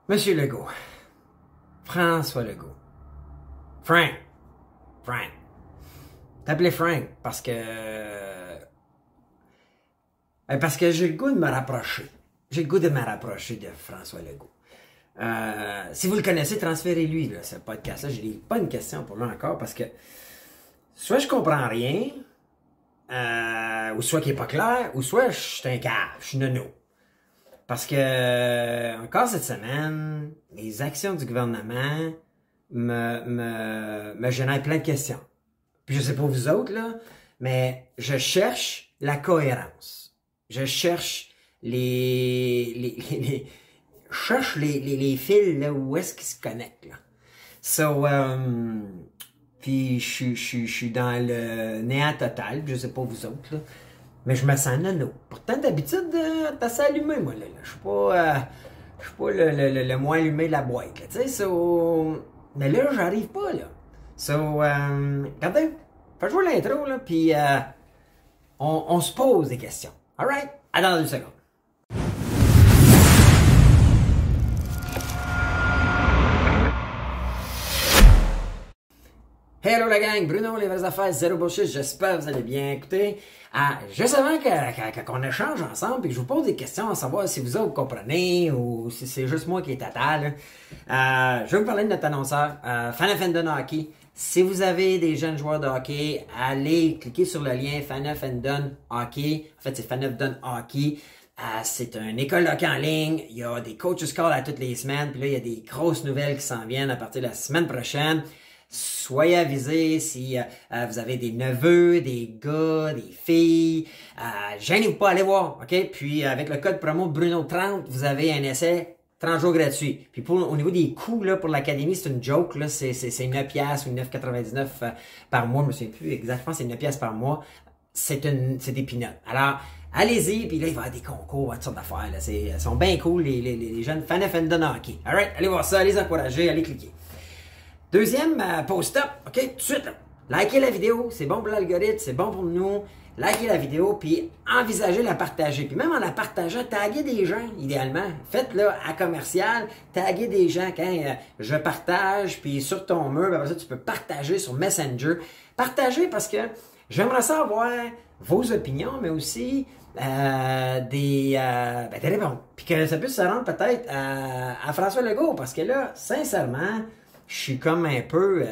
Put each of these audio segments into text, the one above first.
Monsieur Legault. François Legault. Frank. T'appelais Frank parce que j'ai le goût de me rapprocher. J'ai le goût de me rapprocher de François Legault. Si vous le connaissez, transférez-lui ce podcast-là. Je n'ai pas une question pour lui encore parce que soit je comprends rien, ou soit qu'il n'est pas clair, ou soit je suis un cave, je suis nono. Parce que, encore cette semaine, les actions du gouvernement me génèrent plein de questions. Puis je sais pas vous autres, là, mais je cherche la cohérence. Je cherche les fils, là, où est-ce qu'ils se connectent, là. Puis je suis dans le néant total, je sais pas vous autres, là. Mais je me sens nono. Pourtant, d'habitude, t'as ça allumé, moi, là. Je suis pas le moins allumé de la boîte, là. Tu sais, mais là, j'arrive pas, là. Regardez, fais jouer l'intro, là, puis on se pose des questions. Alright? À dans 2 secondes. Hello la gang, Bruno, les vraies affaires, zéro bullshit, j'espère que vous allez bien. Écoutez, juste avant qu'on échange ensemble et que je vous pose des questions à savoir si vous autres comprenez ou si c'est juste moi qui est total, je vais vous parler de notre annonceur, Fanafendon Hockey. Si vous avez des jeunes joueurs de hockey, allez cliquer sur le lien Fanafendon Hockey. En fait, c'est Fanafendon Hockey. C'est une école de hockey en ligne. Il y a des coaches call à toutes les semaines. Puis là, il y a des grosses nouvelles qui s'en viennent à partir de la semaine prochaine. Soyez avisés si vous avez des neveux, des gars, des filles. Gênez-vous pas, allez voir, OK? Puis avec le code promo Bruno30, vous avez un essai 30 jours gratuit. Puis au niveau des coûts là, pour l'académie, c'est une joke. Là, c'est 9$ ou 9,99$ par mois. Je me souviens plus exactement, c'est 9$ par mois. C'est des peanuts. Alors, allez-y, puis là, il va y avoir des concours, toutes sortes d'affaires. Ils sont bien cool, les jeunes Fanafendon Hockey. Alright, allez voir ça, allez les encourager, allez cliquer. Deuxième post-up, OK, tout de suite, là. Likez la vidéo, c'est bon pour l'algorithme, c'est bon pour nous. Likez la vidéo, puis envisagez la partager. Puis même en la partageant, taguez des gens, idéalement. Faites-le à commercial, taguez des gens quand je partage, puis sur ton mur, après ça, tu peux partager sur Messenger. Partagez parce que j'aimerais savoir vos opinions, mais aussi des réponses. Puis que ça puisse se rendre peut-être à François Legault, parce que là, sincèrement, je suis comme un peu...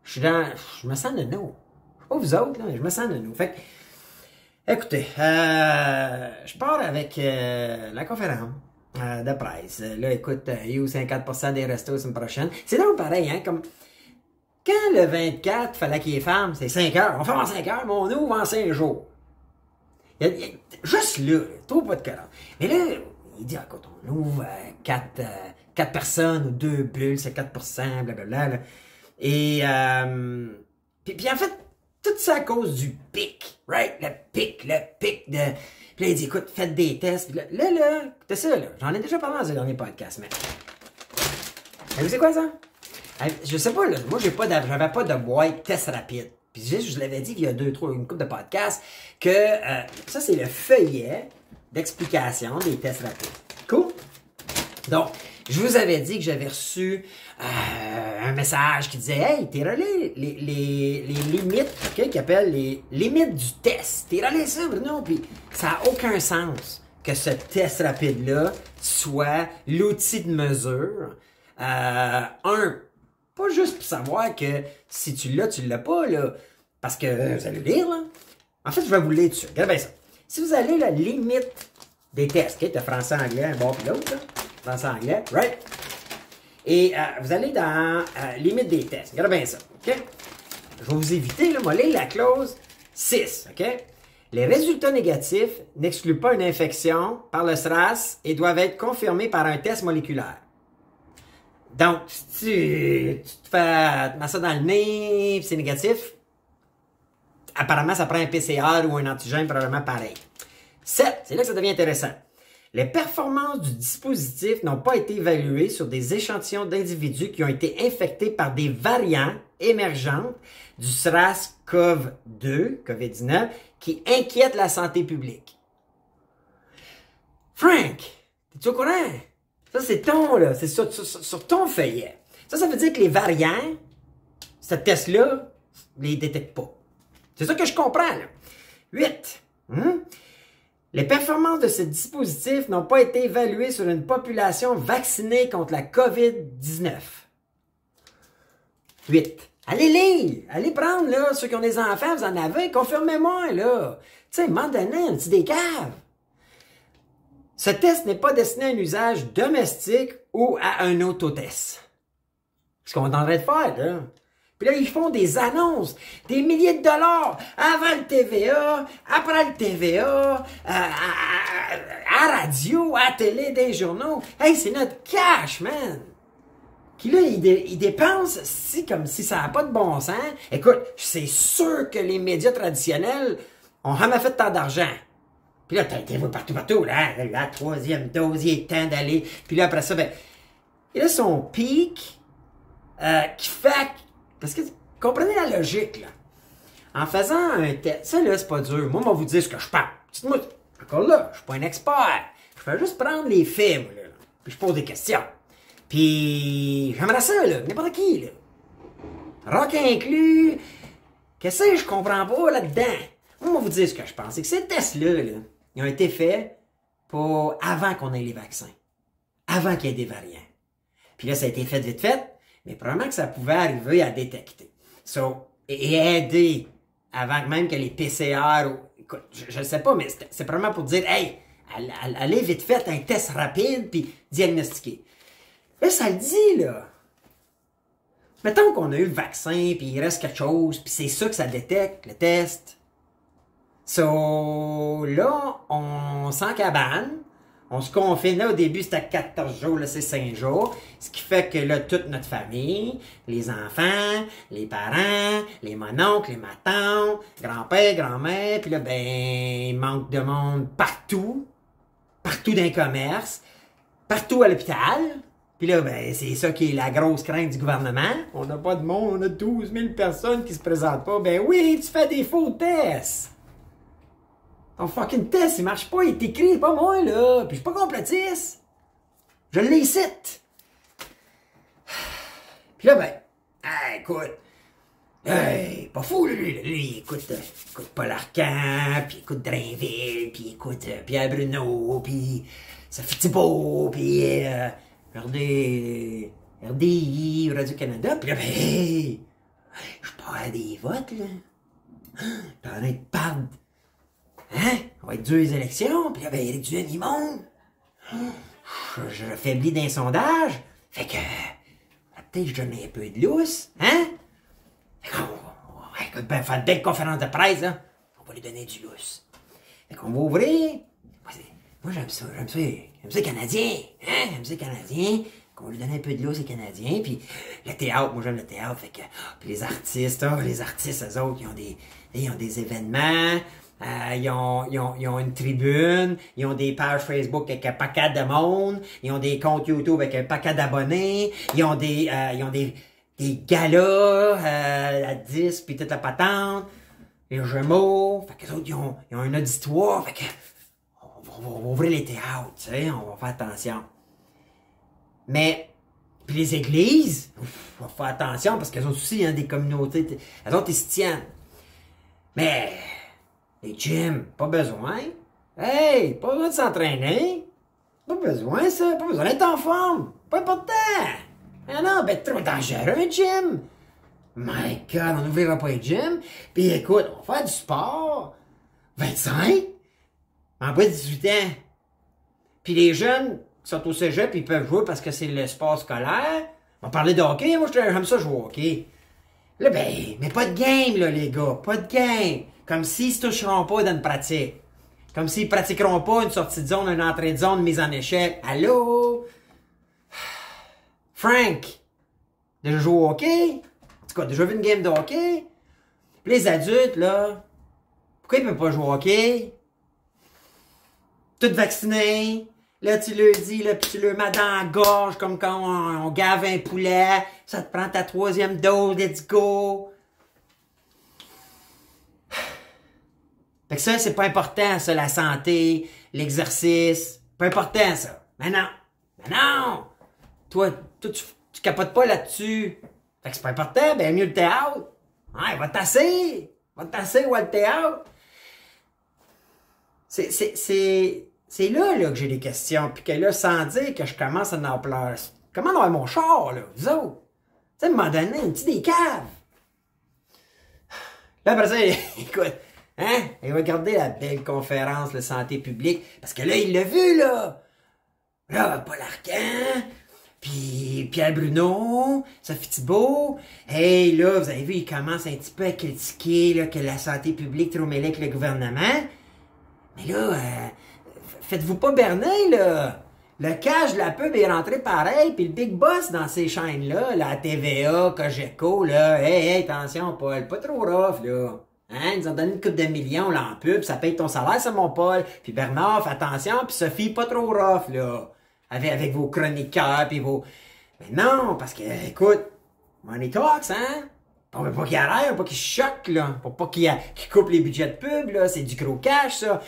je me sens nono. Je sais pas vous autres, là, mais je me sens nono. Fait que, écoutez, je pars avec la conférence de presse. Là, écoute, il y a eu 50% des restos la semaine prochaine. C'est donc pareil, hein, comme... Quand le 24, fallait qu'il y ait femme, c'est 5 heures. On fait en 5 heures, mais on ouvre en 5 jours. Juste là, trop pas de colère. Mais là, il dit, écoute, on ouvre 4 personnes ou 2 bulles, c'est 4%, blablabla. Là. Et, puis en fait, tout ça à cause du pic, right? Le pic de... Puis là, il dit, écoute, faites des tests. Puis là, écoutez ça, là. J'en ai déjà parlé dans un dernier podcast, mais... Vous savez quoi, ça? Je sais pas, là. Moi, j'avais pas de boîte test rapide. Puis je l'avais dit il y a une couple de podcasts, que ça, c'est le feuillet d'explication des tests rapides. Cool? Donc, je vous avais dit que j'avais reçu un message qui disait « Hey, t'es relé les limites, OK, qui appellent les limites du test. T'es relé ça, Bruno? » Puis ça n'a aucun sens que ce test rapide-là soit l'outil de mesure. Pas juste pour savoir que si tu l'as pas, là, parce que vous allez lire, là. En fait, je vais vous lire dessus. Regardez bien ça. Si vous allez la limite des tests, OK, t'as français-anglais, un bon puis l'autre, là. Français-anglais, right? Et vous allez dans limite des tests. Regardez bien ça, OK? Je vais vous éviter, là, moi, lire la clause 6, OK? Les résultats négatifs n'excluent pas une infection par le SRAS et doivent être confirmés par un test moléculaire. Donc, si tu te mets ça dans le nez, c'est négatif, apparemment, ça prend un PCR ou un antigène probablement pareil. 7, c'est là que ça devient intéressant. Les performances du dispositif n'ont pas été évaluées sur des échantillons d'individus qui ont été infectés par des variants émergentes du SRAS-CoV-2, COVID-19, qui inquiètent la santé publique. Frank, es-tu au courant? Ça, c'est ton, là. C'est sur ton feuillet. Ça veut dire que les variants, ce test-là, les détecte pas. C'est ça que je comprends, là. 8. Les performances de ce dispositif n'ont pas été évaluées sur une population vaccinée contre la COVID-19. 8. Allez lire! Allez prendre, là, ceux qui ont des enfants, vous en avez, confirmez-moi, là. Tu sais, à un moment donné, un petit décave. Ce test n'est pas destiné à un usage domestique ou à un autotest. Ce qu'on est en train de faire, là. Puis là, ils font des annonces, des milliers de dollars, avant le TVA, après le TVA, à radio, à télé, des journaux. Hey, c'est notre cash, man! Puis là, ils dépensent comme si ça n'a pas de bon sens. Écoute, c'est sûr que les médias traditionnels ont jamais fait tant d'argent. Puis là, t'as été vu partout, là, la troisième dose, il est temps d'aller. Puis là, après ça, ben, il a son pic qui fait... Parce que, comprenez la logique, là. En faisant un test, ça, là, c'est pas dur. Moi, je vais vous dire ce que je pense. Dites-moi, encore là, je suis pas un expert. Je fais juste prendre les faits, moi, là. Puis je pose des questions. Puis, j'aimerais ça, là, n'importe qui, là. Rock inclus. Qu'est-ce que je comprends pas là-dedans? Moi, je vais vous dire ce que je pense. C'est que ces tests-là, là, ils ont été faits pour avant qu'on ait les vaccins. Avant qu'il y ait des variants. Puis là, ça a été fait vite fait, mais probablement que ça pouvait arriver à détecter. Et aider avant même que les PCR... Écoute, je ne sais pas, mais c'est probablement pour dire, hey, allez vite fait un test rapide, puis diagnostiquer. Là, ça le dit, là. Mettons qu'on a eu le vaccin, puis il reste quelque chose, puis c'est ça que ça détecte, le test. Là, on s'encabane, on se confine. Là, au début, c'était 14 jours, là, c'est 5 jours. Ce qui fait que là, toute notre famille, les enfants, les parents, les mononcles, les matantes, grand-père, grand-mère, puis là, ben, il manque de monde partout. Partout dans les commerces, partout à l'hôpital. Puis là, ben, c'est ça qui est la grosse crainte du gouvernement. On n'a pas de monde, on a 12 000 personnes qui se présentent pas. Ben oui, tu fais des faux tests. Ton fucking test, il marche pas, il est écrit, pas moi, là. Puis je suis pas complotiste. Je l'ai cite. Puis là, ben, écoute. Hey, pas fou, lui. Lui, écoute Paul Arcand, puis écoute Drainville, puis écoute Pierre Bruno, puis Sophie Thibault, puis RDI, Radio-Canada. Puis là, ben, hey, je pars à des votes, là. T'en es parle. Hein? On va être dur les élections, puis là, ben, Éric Duhaime, il monte. Je affaiblis d'un sondage. Fait que, peut-être que je donne un peu de lousse, hein? Fait qu'on va faire une belle conférence de presse, là. On va lui donner du lousse. Fait qu'on va ouvrir. Moi, j'aime ça les Canadiens, hein? J'aime ça les Canadiens. Qu'on va lui donner un peu de lousse, les Canadiens. Puis le théâtre, moi, j'aime le théâtre. Fait que, puis les artistes, eux autres, ils ont des événements. Ils ont une tribune, ils ont des pages Facebook avec un paquet de monde, ils ont des comptes YouTube avec un paquet d'abonnés, ils ont des galas à 10 puis toute la patente, les Gémeaux, fait que les autres, ils ont un auditoire, fait que on va ouvrir les théâtres, tu sais, on va faire attention. Mais, puis les églises, on va faire attention parce qu'elles ont aussi des communautés, elles autres, ils se tiennent. Mais... les gyms, pas besoin. Hey, pas besoin de s'entraîner. Pas besoin, ça. Pas besoin d'être en forme. Pas important. Ah non, ben trop dangereux, un gym. My God, on n'ouvrira pas un gym. Puis écoute, on va faire du sport. 25. En bas de 18 ans. Puis les jeunes qui sont au cégep, ils peuvent jouer parce que c'est le sport scolaire. On va parler de hockey. Moi, j'aime ça jouer au hockey. Là, ben, mais pas de game, là, les gars. Pas de game. Comme s'ils se toucheront pas dans une pratique. Comme s'ils pratiqueront pas une sortie de zone, une entrée de zone, une mise en échec. Allô? Frank, déjà joué au hockey? En tout cas, déjà vu une game de hockey? Puis les adultes, là, pourquoi ils peuvent pas jouer au hockey? Tout vaccinés. Là, tu le dis, là, puis tu le mets dans la gorge, comme quand on gave un poulet. Ça te prend ta 3e dose, let's go. Fait que ça, c'est pas important, ça, la santé, l'exercice. Pas important, ça. Mais non. Mais non! Toi tu capotes pas là-dessus. Fait que c'est pas important, ben mieux le théâtre. Ouais, va tasser! Va tasser ou le théâtre. C'est là que j'ai des questions, puis que là, sans dire que je commence à en pleurer. Comment avoir mon char, là, vous autres? Tu sais, à un moment donné, un petit des caves. Là, après ça, écoute, hein? Il va regarder la belle conférence de santé publique, parce que là, il l'a vu, là. Là, Paul Arcand, puis Pierre Bruno, Sophie Thibault. Hey, là, vous avez vu, il commence un petit peu à critiquer là, que la santé publique trop mêlée avec le gouvernement. Mais là, faites-vous pas berner, là. Le cash de la pub est rentré pareil, puis le big boss dans ces chaînes-là, la TVA, Cogeco, là, hey, attention, Paul, pas trop rough, là. Hein, ils nous ont donné une coupe de millions, là, en pub, ça paye ton salaire, ça, mon Paul. Puis Bernard, fais attention, puis Sophie, pas trop rough, là. Avec vos chroniqueurs, puis vos... Mais non, parce que, écoute, money talks, hein? On veut pas qu'il arrête, pas qu'il choque, là. Pour pas qu'il coupe les budgets de pub, là. C'est du gros cash, ça.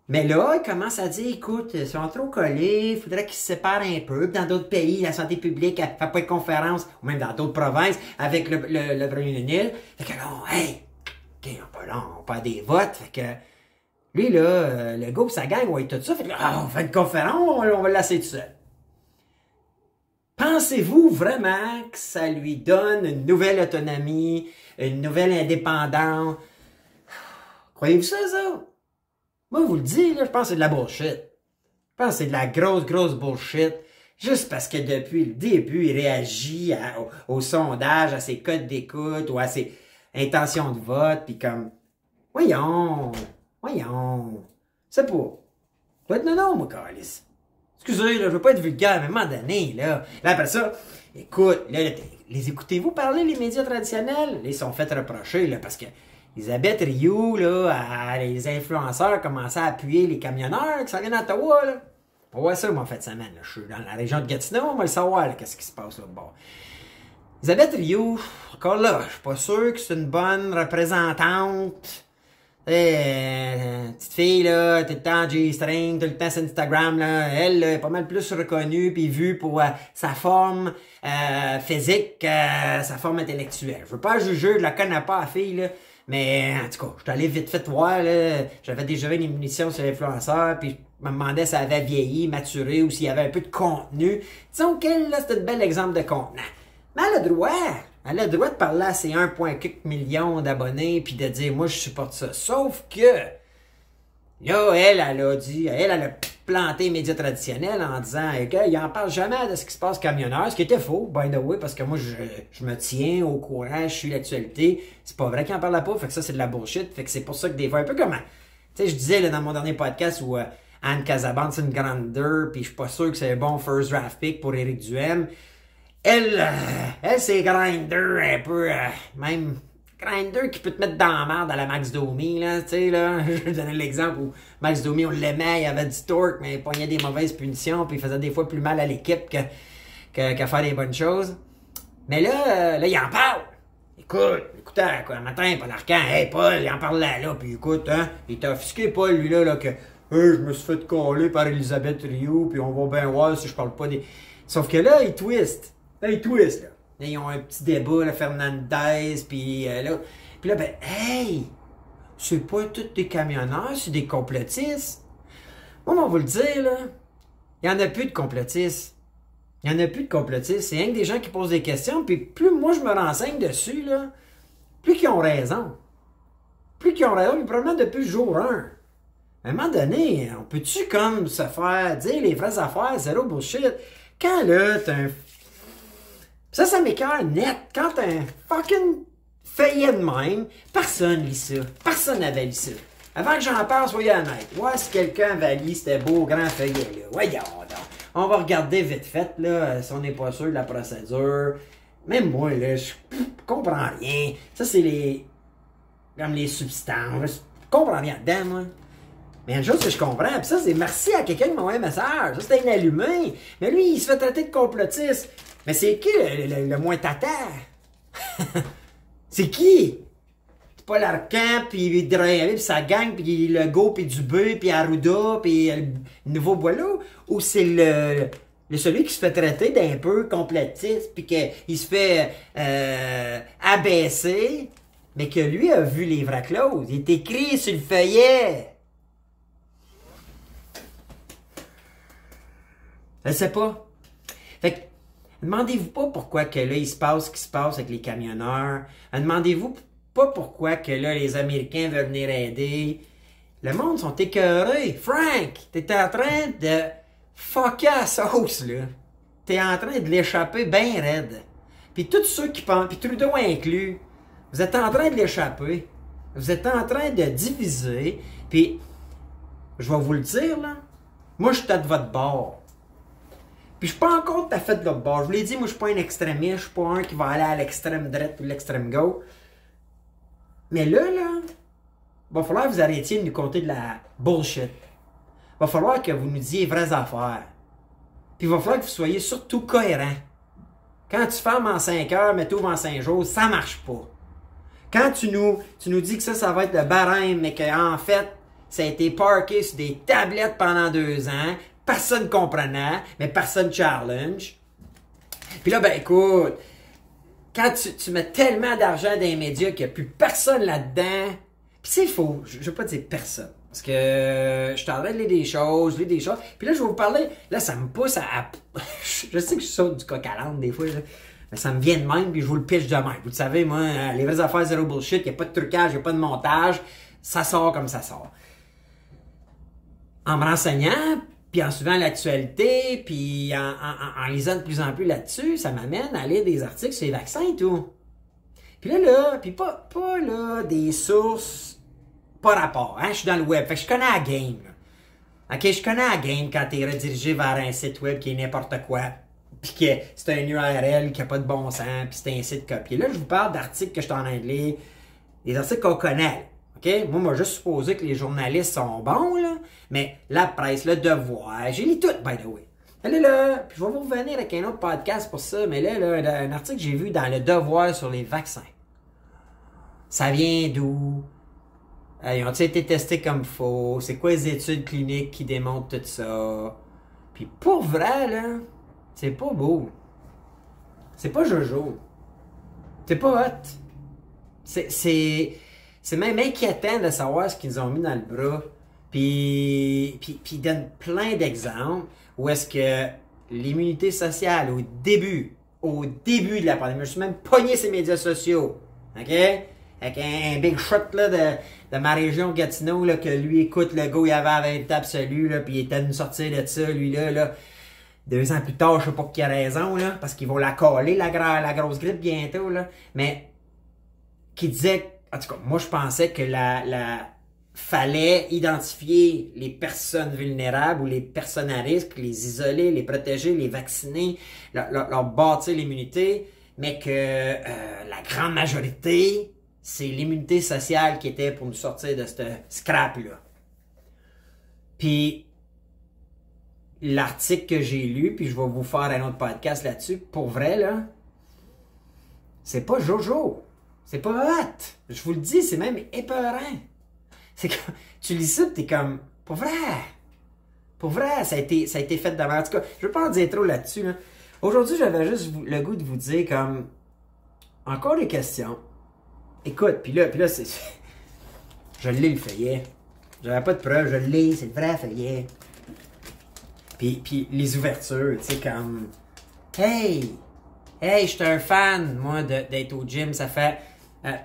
Mais là, il commence à dire, écoute, ils sont trop collés, il faudrait qu'ils se séparent un peu. Dans d'autres pays, la santé publique, elle fait pas de conférences, ou même dans d'autres provinces, avec le premier ministre. Fait que là, hey, OK, on perd des votes. Fait que, lui, là, le gars, sa gang, ouais, tout ça. Fait que là, on fait une conférence, on va le laisser tout seul. Pensez-vous vraiment que ça lui donne une nouvelle autonomie, une nouvelle indépendance? Croyez-vous ça? Moi, je vous le dis, là, je pense que c'est de la bullshit. Je pense que c'est de la grosse bullshit. Juste parce que depuis le début, il réagit au sondage, à ses codes d'écoute ou à ses intentions de vote, puis comme, voyons, c'est pas. Non, moi, Carlis. Excusez, là, je veux pas être vulgaire, mais à un moment donné, là après ça, écoute, là, les écoutez-vous parler, les médias traditionnels? Là, ils sont fait reprocher, là, parce que Elisabeth Rioux, là, les influenceurs commençaient à appuyer les camionneurs qui s'en viennent à Ottawa, là. On voit ça, moi, en fait, semaine, là. Je suis dans la région de Gatineau, on va le savoir, là, qu'est-ce qui se passe, là, bon. Elisabeth Rioux, encore là, je suis pas sûr que c'est une bonne représentante. Petite fille, là, tout le temps G-string, tout le temps sur Instagram, là, elle là, est pas mal plus reconnue puis vue pour sa forme physique, sa forme intellectuelle. Je veux pas juger, je la connais pas, la fille, là, mais en tout cas, je suis allé vite fait voir, là, j'avais déjà une émission sur l'influenceur, puis je me demandais si elle avait vieilli, maturé, ou s'il y avait un peu de contenu. Disons qu'elle, là, c'est un bel exemple de contenant. Mais elle a le droit. Elle a le droit de parler à ses 1,4 millions d'abonnés puis de dire, moi, je supporte ça. Sauf que, là, elle a dit, elle a planté les médias traditionnels en disant qu'il n'en parle jamais de ce qui se passe camionneur, ce qui était faux, by the way, parce que moi, je me tiens au courant, je suis l'actualité. C'est pas vrai qu'il en parle pas, fait que ça, c'est de la bullshit. Fait que c'est pour ça que des fois, un peu comme, tu sais, je disais là, dans mon dernier podcast où Anne Casabante, c'est une grandeur, puis je suis pas sûr que c'est un bon first draft pick pour Éric Duhaime. Elle c'est Grindr un peu, même Grindr qui peut te mettre dans la merde à la Max Domi, là, tu sais, là. Je vais donner l'exemple où Max Domi, on l'aimait, il avait du torque, mais il pognait des mauvaises punitions, puis il faisait des fois plus mal à l'équipe qu'à faire des bonnes choses. Mais là, il en parle. Écoutez, quoi, un matin, Paul Arcand, hey, Paul, il en parle là, puis écoute, hein, il t'a offusqué, Paul, lui, là, que, je me suis fait coller par Elisabeth Rioux, puis on va bien voir si je parle pas des... Sauf que là, il twist. Là, ils ont un petit débat, là, Fernandez, puis là, ben, hey, c'est pas tous des camionneurs, c'est des complotistes. Moi, on va vous le dire, là, il y en a plus de complotistes. Il y en a plus de complotistes. C'est rien que des gens qui posent des questions, puis plus moi je me renseigne dessus, là, plus qu'ils ont raison. Plus qu'ils ont raison, mais probablement depuis le jour 1. À un moment donné, on peut-tu comme se faire dire les vraies affaires, zéro bullshit? Quand là, t'as un... Ça m'écoeure net. Quand t'as un fucking feuillet de même, personne lit ça. Personne n'avait lu ça. Avant que j'en parle, soyez honnête. Ouais, si quelqu'un avait lu ce beau grand feuillet-là. Voyons donc. On va regarder vite fait, là, si on n'est pas sûr de la procédure. Même moi, là, je comprends rien. Ça, c'est comme les substances. Je comprends rien dedans, moi. Mais une chose que je comprends, pis ça, c'est merci à quelqu'un qui m'a envoyé un message. Ça, c'était inallumé. Mais lui, il se fait traiter de complotiste. Mais c'est qui le moins tata? C'est qui? Paul Arcand, puis Drayavé, puis sa gang, puis le Go, puis Dubé, puis Arruda, puis le Nouveau Boileau, ou c'est celui qui se fait traiter d'un peu complétiste, puis qu'il se fait abaisser, mais que lui a vu les vraies clauses. Il est écrit sur le feuillet. Je sais pas. Fait que, demandez-vous pas pourquoi que là, il se passe ce qui se passe avec les camionneurs. Demandez-vous pas pourquoi que là, les Américains veulent venir aider. Le monde sont écœurés. Frank, t'es en train de fucker la sauce, là. T'es en train de l'échapper bien raide. Puis tous ceux qui pensent, puis Trudeau inclus, vous êtes en train de l'échapper. Vous êtes en train de diviser. Puis, je vais vous le dire, là. Moi, je suis à de votre bord. Puis je suis pas encore tout à fait de l'autre bord. Je vous l'ai dit, moi je suis pas un extrémiste, je suis pas un qui va aller à l'extrême droite ou l'extrême gauche. Mais là, va falloir que vous arrêtiez de nous compter de la bullshit. Va falloir que vous nous disiez les vraies affaires. Puis il va falloir que vous soyez surtout cohérents. Quand tu fermes en 5 heures, mais tu ouvres en 5 jours, ça marche pas. Quand tu nous dis que ça va être le barème, mais qu'en fait, ça a été parké sur des tablettes pendant 2 ans, personne comprenant, mais personne challenge. Puis là, ben écoute, quand tu mets tellement d'argent dans les médias qu'il n'y a plus personne là-dedans, puis c'est faux, je ne veux pas dire personne, parce que je suis en train de lire des choses, puis là je vais vous parler, là ça me pousse à je sais que je saute du coq à l'âne des fois, là, mais ça me vient de même, puis je vous le pitch de même. Vous le savez, moi, les vraies affaires zéro bullshit, il n'y a pas de trucage, il n'y a pas de montage, ça sort comme ça sort. En me renseignant, puis en suivant l'actualité, puis en lisant de plus en plus là-dessus, ça m'amène à lire des articles sur les vaccins et tout. Puis là, puis pas là, des sources, pas rapport, hein, je suis dans le web, fait que je connais la game, là. Ok, je connais la game quand t'es redirigé vers un site web qui est n'importe quoi, puis que c'est un URL qui a pas de bon sens, puis c'est un site copié. Là, je vous parle d'articles que je suis en train de lire, des articles qu'on connaît. OK? Moi, juste supposé que les journalistes sont bons, là, mais la presse, le devoir, j'ai lu tout, by the way. Là, puis je vais vous revenir avec un autre podcast pour ça, mais là, un article que j'ai vu dans le devoir sur les vaccins. Ça vient d'où? Ils ont-ils été testés comme faux? C'est quoi les études cliniques qui démontrent tout ça? Puis pour vrai, là, c'est pas beau. C'est pas jojo. C'est pas hot. C'est même inquiétant de savoir ce qu'ils ont mis dans le bras. Puis ils donnent plein d'exemples où est-ce que l'immunité sociale, au début de la pandémie, je suis même pogné ces médias sociaux, OK? Avec un big shot là, de ma région Gatineau, là, que lui, écoute, le gars, il avait la vérité absolue, là, puis il était venu sortir de ça, lui, là. 2 ans plus tard, je sais pas pour quelle raison, là, parce qu'ils vont la coller, la grosse grippe, bientôt, là. Mais, qui disait, en tout cas, moi, je pensais que fallait identifier les personnes vulnérables ou les personnes à risque, les isoler, les protéger, les vacciner, leur bâtir l'immunité, mais que la grande majorité, c'est l'immunité sociale qui était pour nous sortir de ce scrap-là. Puis, l'article que j'ai lu, puis je vais vous faire un autre podcast là-dessus, pour vrai, là, c'est pas jojo. C'est pas hot. Je vous le dis, c'est même épeurant. C'est que tu lis ça, t'es comme, pour vrai. Pour vrai, ça a été fait d'avant. En tout cas, je veux pas en dire trop là-dessus, là. Aujourd'hui, j'avais juste le goût de vous dire comme, encore des questions. Écoute, puis là, c'est... Je lis le feuillet. J'avais pas de preuves, je le lis, c'est le vrai feuillet. Puis les ouvertures, tu sais, comme... Hey, je suis un fan, moi, d'être au gym. Ça fait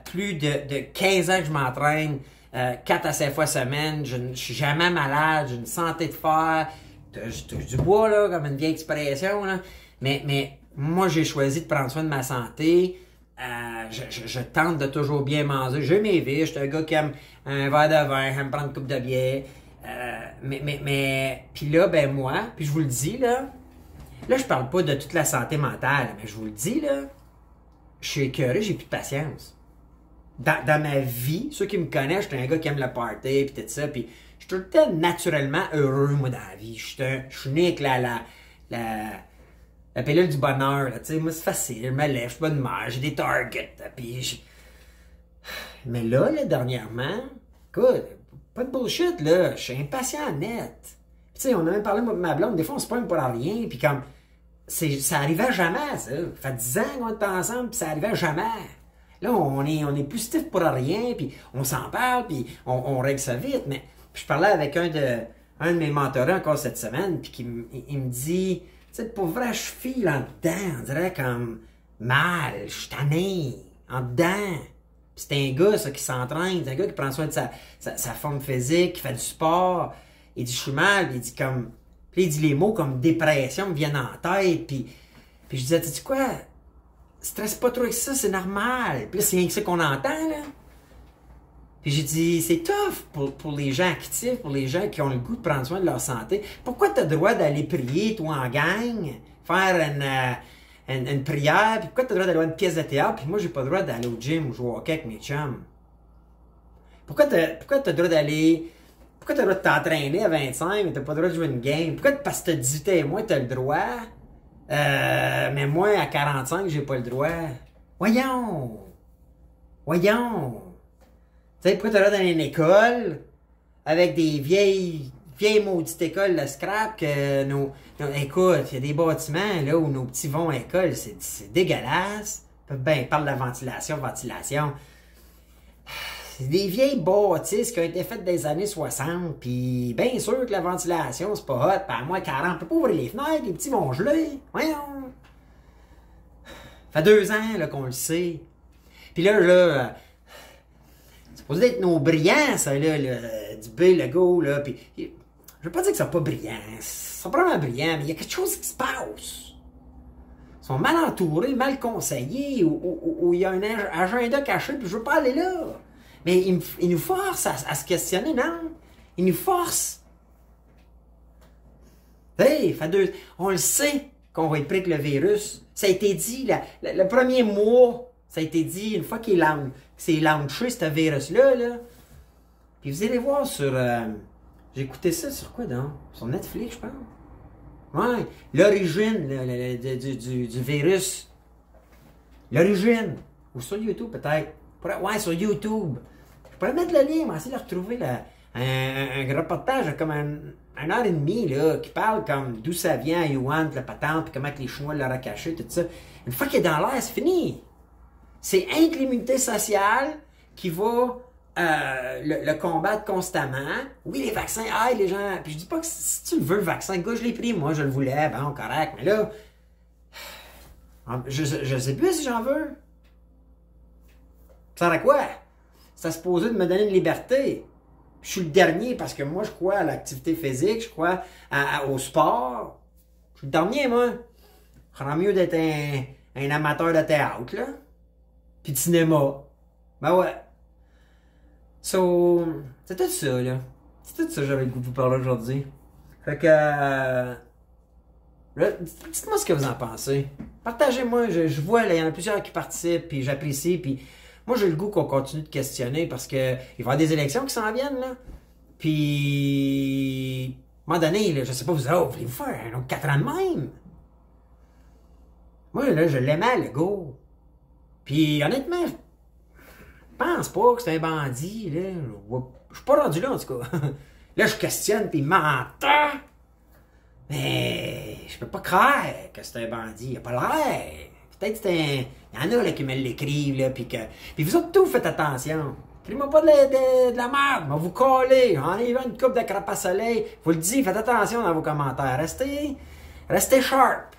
plus de 15 ans que je m'entraîne, 4 à 5 fois semaine. Je suis jamais malade, j'ai une santé de fer. Je touche du bois, là, comme une vieille expression, là. Mais moi, j'ai choisi de prendre soin de ma santé. Je tente de toujours bien manger. J'ai mes vies. Je suis un gars qui aime un verre de vin, aime prendre une coupe de bière. Mais puis là, ben moi, puis je vous le dis, là, je parle pas de toute la santé mentale, mais je vous le dis, là, je suis écœuré, j'ai plus de patience. Dans ma vie, ceux qui me connaissent, je suis un gars qui aime le party, puis tout ça, puis je suis tout le temps naturellement heureux, moi, dans la vie. Je suis né avec la pilule du bonheur, là, tu sais, moi, c'est facile, je me lève, je suis bonne humeur, j'ai des targets, puis Mais là, dernièrement, écoute, pas de bullshit, là, je suis impatient net. Tu sais, on a même parlé, moi, de ma blonde, des fois, on se pogne pour rien, puis comme, ça arrivait jamais, ça. Ça fait 10 ans qu'on est ensemble, puis ça arrivait jamais. Là, on est plus stiff pour rien, puis on s'en parle, puis on règle ça vite, mais puis je parlais avec un de mes mentorats encore cette semaine, puis il me dit, tu sais, pour vrai, je file en dedans, on dirait comme mal, je suis tanné, en dedans. Puis c'est un gars, ça, qui s'entraîne, c'est un gars qui prend soin de sa forme physique, qui fait du sport. Il dit, je suis mal, puis il dit comme, puis il dit les mots comme dépression me viennent en tête, puis je disais, tu sais quoi, stresse pas trop avec ça, c'est normal. Puis là, c'est rien que ça qu'on entend, là. Puis j'ai dit, c'est tough pour les gens actifs, pour les gens qui ont le goût de prendre soin de leur santé. Pourquoi t'as le droit d'aller prier, toi, en gang, faire une prière, puis pourquoi t'as le droit d'aller voir une pièce de théâtre, puis moi, j'ai pas le droit d'aller au gym ou jouer au hockey avec mes chums? Pourquoi t'as le droit d'aller... Pourquoi t'as le droit de t'entraîner à 25, mais t'as pas le droit de jouer une game? Pourquoi, parce que t'as 18 ans et moins, t'as le droit? Mais moi, à 45, j'ai pas le droit. Voyons! Tu sais, pourquoi t'as le droit d'aller à une école avec des vieilles maudites écoles de scrap que écoute, il y a des bâtiments là où nos petits vont à l'école, c'est dégueulasse. Ben, ils parlent de la ventilation. C'est des vieilles bâtisses qui ont été faites des années 60, puis bien sûr que la ventilation, c'est pas hot, pis à moins 40, on peut pas ouvrir les fenêtres, les petits vont geler. Voyons! Ça fait 2 ans là, qu'on le sait. Puis là, c'est supposé être nos brillants, ça, là, du B, le go, là, puis je veux pas dire que c'est pas brillant, c'est pas vraiment brillant, mais il y a quelque chose qui se passe. Ils sont mal entourés, mal conseillés, ou il y a un agenda caché, puis je veux pas aller là. Mais il nous force à se questionner, non? Il nous force. Hey, on le sait qu'on va être pris avec le virus. Ça a été dit, le premier mois, ça a été dit, une fois qu'il c'est launché, ce virus-là, là. Puis vous allez voir sur... j'ai écouté ça sur quoi, donc? Sur Netflix, je pense. Ouais, l'origine du virus. L'origine. Ou sur YouTube, peut-être. Ouais, sur YouTube. Je pourrais mettre le lien, mais essayer de retrouver un reportage comme 1 heure et demie, là, qui parle comme d'où ça vient à Yuan, la patente, puis comment les Chinois l'auraient caché, tout ça. Une fois qu'il est dans l'air, c'est fini. C'est l'immunité sociale qui va le combattre constamment. Oui, les vaccins, les gens... Puis je dis pas que si tu le veux, le vaccin, gars, je l'ai pris, moi, je le voulais, bon, correct, mais là... Je sais plus si j'en veux. Ça sert à quoi? Ça se posait de me donner une liberté. Je suis le dernier parce que moi, je crois à l'activité physique, je crois au sport. Je suis le dernier, moi. Je serais mieux d'être un amateur de théâtre, là. Puis de cinéma. Ben ouais. So, c'est tout ça, là. C'est tout ça que j'avais le goût de vous parler aujourd'hui. Fait que... dites-moi ce que vous en pensez. Partagez-moi. Je vois, là, il y en a plusieurs qui participent, puis j'apprécie, puis... Moi, j'ai le goût qu'on continue de questionner parce que il va y avoir des élections qui s'en viennent, là. Puis, à un moment donné, là, je sais pas, voulez-vous faire un autre 4 ans de même? Moi, là, je l'aimais, le go. Puis, honnêtement, je pense pas que c'est un bandit, là. Je suis pas rendu là, en tout cas. Là, je questionne, puis il m'entend. Mais, je peux pas croire que c'est un bandit. Il a pas l'air. Peut-être que c'est un... Il y en a là, qui me l'écrivent, là, puis vous autres, tout, faites attention. Écrivez-moi pas de la merde, on va vous coller. Enlevez une coupe de crapace soleil. Vous le dis, faites attention dans vos commentaires. Restez sharp.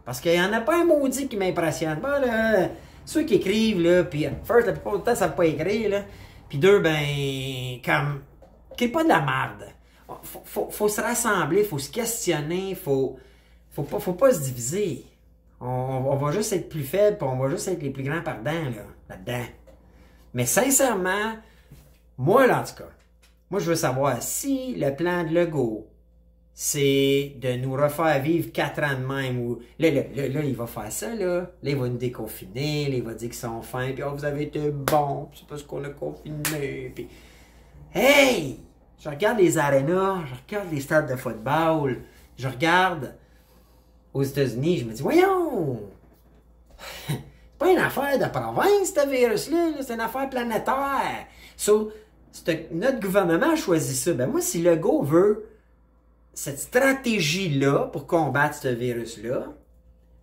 Parce qu'il y en a pas un maudit qui m'impressionne. Bon, là, ceux qui écrivent, là, puis first, la plupart du temps, ça savent pas écrire, là. Puis deux, ben, comme, écrivez pas de la merde. Faut se rassembler, faut se questionner, faut pas se diviser. On va juste être plus faible, puis on va juste être les plus grands perdants, là-dedans. Mais sincèrement, moi, là, en tout cas, moi, je veux savoir si le plan de Legault, c'est de nous refaire vivre 4 ans de même, ou là, il va faire ça, là. Là, il va nous déconfiner, là, il va dire qu'ils sont fins, puis oh, vous avez été bons, c'est parce qu'on a confiné, puis... Hey! Je regarde les arénas, je regarde les stades de football, je regarde... Aux États-Unis, je me dis, voyons! C'est pas une affaire de province, ce virus-là, c'est une affaire planétaire. So, notre gouvernement a choisi ça. Ben moi, si Legault veut cette stratégie-là pour combattre ce virus-là,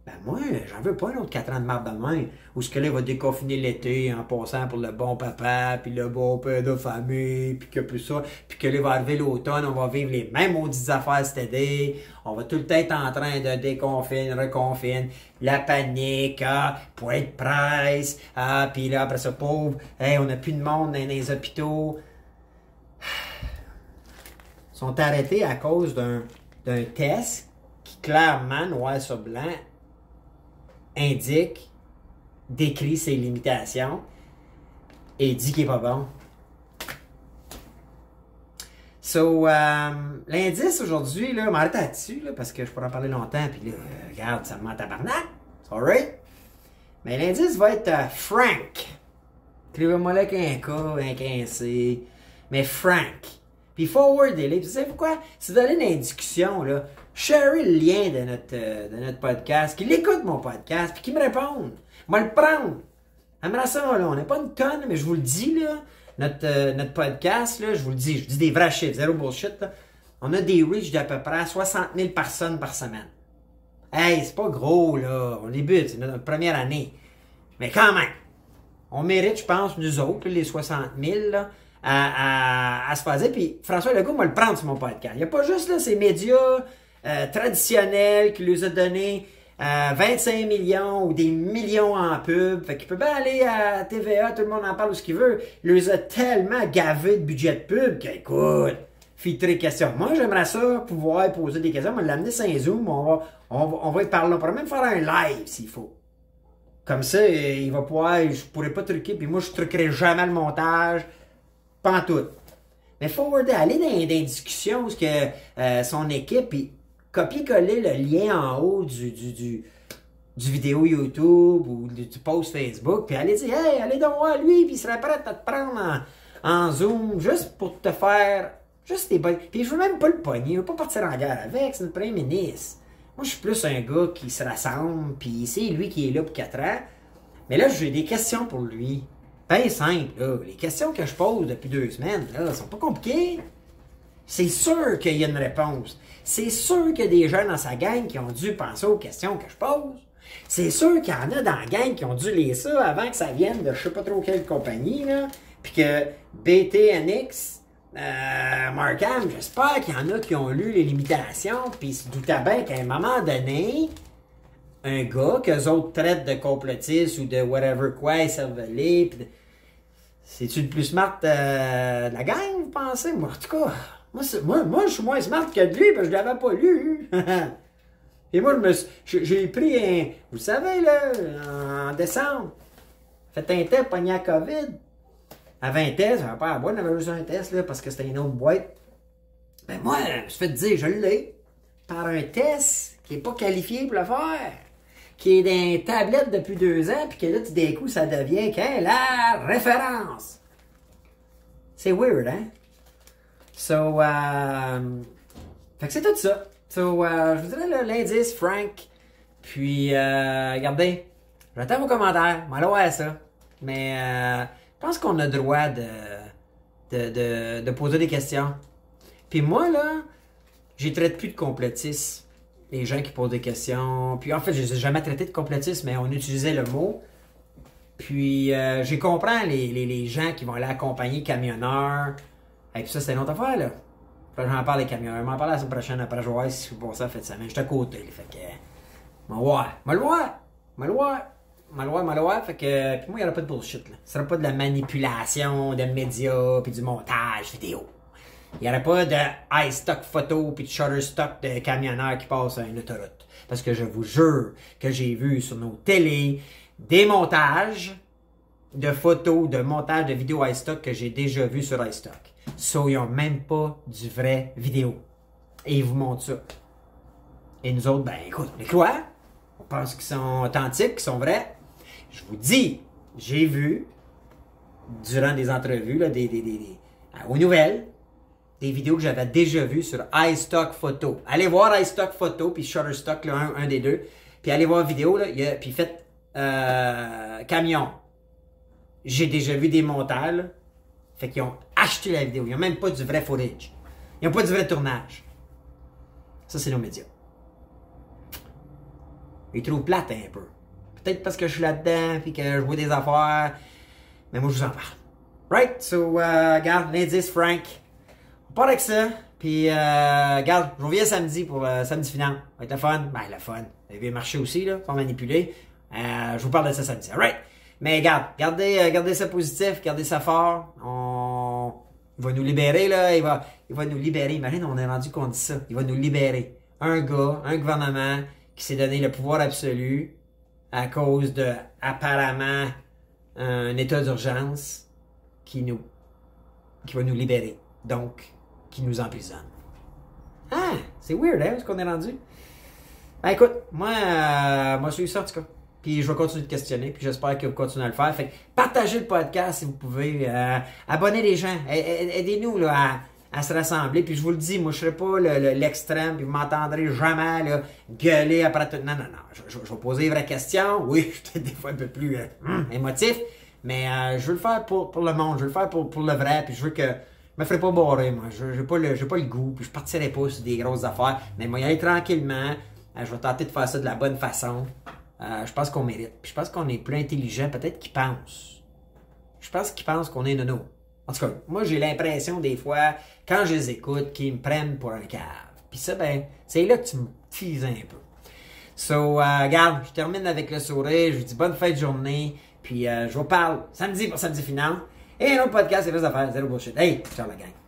ben moi, j'en veux pas un autre 4 ans de marde de main, où ce que là, il va déconfiner l'été en passant pour le bon papa, puis le bon père de famille, puis que plus ça, puis que là, il va arriver l'automne, on va vivre les mêmes maudites affaires cet été, on va tout le temps être en train de déconfiner, reconfiner, la panique, point de presse, puis là, après ça, pauvre, hey, on n'a plus de monde dans les hôpitaux. Ils sont arrêtés à cause d'un test qui, clairement, noir sur blanc, indique, décrit ses limitations et dit qu'il n'est pas bon. So, l'indice aujourd'hui, là, m'arrête là-dessus, là, parce que je pourrais en parler longtemps, puis là, regarde, ça me ment tabarnak. Sorry. Mais l'indice va être Frank. Écrivez-moi là qu'un K, un C. Mais Frank. Puis forwardez-les. Puis vous savez pourquoi? Si vous allez dans une discussion, là, sharez le lien de notre podcast, qu'il écoute mon podcast, puis qu'il me réponde. Moi le prendre. J'aimerais ça, là. On n'est pas une tonne, mais je vous le dis, là. Notre podcast, là, je vous le dis. Je dis des vrais chiffres, zéro bullshit, là. On a des reach d'à peu près 60 000 personnes par semaine. Hey, c'est pas gros, là. On débute, c'est notre première année. Mais quand même, on mérite, je pense, nous autres, là, les 60 000, là, à se faire dire. Puis François Legault va le prendre sur mon podcast. Il n'y a pas juste là, ces médias traditionnels qui lui a donné 25 millions ou des millions en pub. Fait qu'il peut bien aller à TVA, tout le monde en parle où ce qu'il veut. Il les a tellement gavé de budget de pub qu'écoute, filtrer questions. Moi, j'aimerais ça pouvoir poser des questions. On va l'amener sur un Zoom. On va y parler. On pourrait même faire un live s'il faut. Comme ça, il va pouvoir. Je pourrais pas truquer. Puis moi, je truquerai jamais le montage. Pas en tout. Mais forwarder, aller dans des discussions où son équipe, puis copier-coller le lien en haut du vidéo YouTube ou du post Facebook, puis aller dire, hey, allez donc voir lui, puis il serait prêt à te prendre en Zoom, juste pour te faire, juste des bonnes. Puis je veux même pas le pogner, je veux pas partir en guerre avec, c'est notre premier ministre. Moi, je suis plus un gars qui se rassemble, puis c'est lui qui est là pour 4 ans. Mais là, j'ai des questions pour lui. Ben simple, là. Les questions que je pose depuis 2 semaines, là, sont pas compliquées. C'est sûr qu'il y a une réponse. C'est sûr qu'il y a des gens dans sa gang qui ont dû penser aux questions que je pose. C'est sûr qu'il y en a dans la gang qui ont dû lire ça avant que ça vienne de je sais pas trop quelle compagnie, là. Puis que BTNX, Markham, j'espère qu'il y en a qui ont lu les limitations, puis ils se doutaient bien qu'à un moment donné, un gars qu'eux autres traitent de complotiste ou de whatever quoi, ils cervelé, pis c'est-tu le plus smart de la gang, vous pensez? Moi, en tout cas, moi, je suis moins smart que lui, parce que je l'avais pas lu. Et moi, j'ai pris un, vous savez, là, en décembre, fait un test, pogné à COVID. Avant un test, j'avais pas à boire, j'avais juste un test, là, parce que c'était une autre boîte. Ben moi, je me suis fait dire, je l'ai, par un test qui est pas qualifié pour le faire. Qui est dans une tablette depuis 2 ans, puis que là, tout d'un coup, ça devient la référence. C'est weird, hein? So, fait que c'est tout ça. So, je vous dirais l'indice, Frank. Puis, regardez, j'attends vos commentaires. Moi, là, ouais, ça. Mais, je pense qu'on a le droit de poser des questions. Puis moi, là, je traite plus de complotistes. Les gens qui posent des questions. Puis en fait, je les ai jamais traités de complotistes, mais on utilisait le mot. Puis j'ai compris les gens qui vont aller accompagner camionneurs. Et puis ça, c'est une autre affaire, là. J'en parle des camionneurs. Je m'en parle la semaine prochaine après. Je vais voir si je peux passer la fin de semaine. Je suis à côté. Là, fait que. Fait que. Puis moi, il n'y aura pas de bullshit, là. Ce sera pas de la manipulation de médias puis du montage vidéo. Il n'y aurait pas de iStock photo puis de Shutterstock de camionneurs qui passent à une autoroute. Parce que je vous jure que j'ai vu sur nos télés des montages de photos, de montages de vidéos iStock que j'ai déjà vu sur iStock. So, ils n'ont même pas du vrai vidéo. Et ils vous montrent ça. Et nous autres, ben écoute, on les croit. On pense qu'ils sont authentiques, qu'ils sont vrais. Je vous dis, j'ai vu, durant des entrevues, là, aux nouvelles, des vidéos que j'avais déjà vues sur iStock Photo. Allez voir iStock Photo, puis Shutterstock, là, un des deux. Puis allez voir la vidéo, là, puis faites camion. J'ai déjà vu des monteurs, là. Fait qu'ils ont acheté la vidéo. Ils n'ont même pas du vrai footage. Ils n'ont pas du vrai tournage. Ça, c'est nos médias. Ils trouvent plate un peu. Peut-être parce que je suis là-dedans, puis que je vois des affaires. Mais moi, je vous en parle. Right? So, regarde, l'indice, Frank. On part avec ça. Puis, regarde, je reviens samedi pour samedi final. Ça va être le fun. Ben, le fun. Ça va marcher aussi, là, sans manipuler. Je vous parle de ça samedi. Alright? Mais regarde, gardez ça positif, gardez ça fort. Il va nous libérer, là. Il va nous libérer. Imagine, on est rendu qu'on dit ça. Il va nous libérer. Un gars, un gouvernement qui s'est donné le pouvoir absolu à cause de, apparemment, un état d'urgence qui va nous libérer. Donc, qui nous emprisonne. Ah, c'est weird, hein, ce qu'on est rendu. Ben, écoute, moi, je suis ça, en tout cas. Puis je vais continuer de questionner, puis j'espère que vous continuez à le faire. Fait que partagez le podcast si vous pouvez. Abonnez les gens. Aidez-nous là, à se rassembler. Puis je vous le dis, moi je serai pas l'extrême, puis vous m'entendrez jamais là, gueuler après tout. Non. Je vais poser les vraies questions. Oui, je suis peut-être des fois un peu plus émotif. Mais je veux le faire pour le monde. Je veux le faire pour le vrai. Puis je veux que je me ferai pas borer, moi. Je n'ai pas le goût. Puis je partirai pas sur des grosses affaires. Mais moi, y aller tranquillement. Je vais tenter de faire ça de la bonne façon. Je pense qu'on mérite. Puis je pense qu'on est plus intelligent, peut-être qu'ils pensent. Je pense qu'ils pensent qu'on est nono. En tout cas, moi j'ai l'impression des fois, quand je les écoute, qu'ils me prennent pour un cave. Puis ça, ben, c'est là que tu me teases un peu. So, regarde, je termine avec le sourire, je vous dis bonne fin de journée, puis je vous parle samedi pour samedi final. Et un autre podcast, c'est les affaires, zéro bullshit. Hey, ciao la gang.